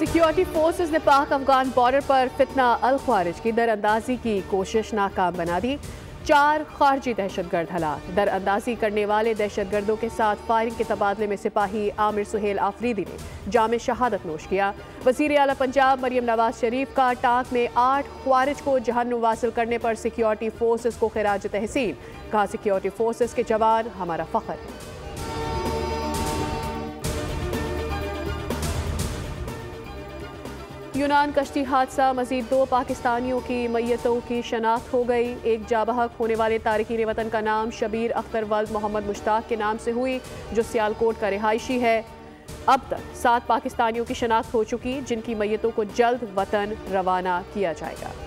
Security forces ने पाक Afghan border पर फितना अल ख्वारिज की दरअंदाजी की कोशिश नाकाम बना दी। 4 खारजी दहशतगर्द हलाक। दरअंदाजी करने वाले दहशतगर्दों के साथ फायरिंग के तबादले में सिपाही आमिर सुहेल आफरीदी ने जाम शहादत नोश किया। वज़ीर आला पंजाब मरियम नवाज शरीफ का टाक में 8 ख्वारिज को जहन्नुम वासिल करने पर सिक्योरिटी फोर्सेस को खिराज तहसीन। कहा, सिक्योरिटी फोर्सेस के जवान हमारा फख्र है। यूनान कश्ती हादसा, मजीद 2 पाकिस्तानियों की मैयतों की शनाख्त हो गई। एक जाबहक होने वाले तारिकीन वतन का नाम शबीर अख्तर वल्द मोहम्मद मुश्ताक के नाम से हुई, जो सियालकोट का रिहायशी है। अब तक 7 पाकिस्तानियों की शनाख्त हो चुकी, जिनकी मैयतों को जल्द वतन रवाना किया जाएगा।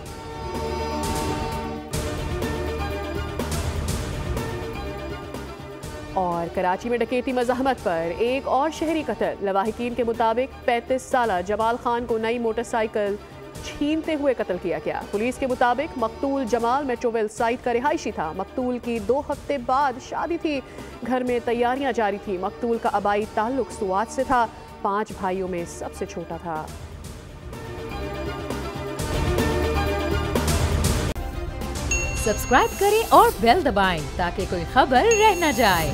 और कराची में डकैती मज़ाहमत पर एक और शहरी कत्ल। लवाहिकीन के मुताबिक 35 साला जमाल खान को नई मोटरसाइकिल छीनते हुए कत्ल किया गया। पुलिस के मुताबिक मकतूल जमाल मेट्रोवेल साइट का रिहायशी था। मकतूल की 2 हफ्ते बाद शादी थी। घर में तैयारियां जारी थी। मकतूल का आबाई ताल्लुक सुवात से था। 5 भाइयों में सबसे छोटा था। सब्सक्राइब करें और बेल दबाएं ताकि कोई खबर रह न जाए।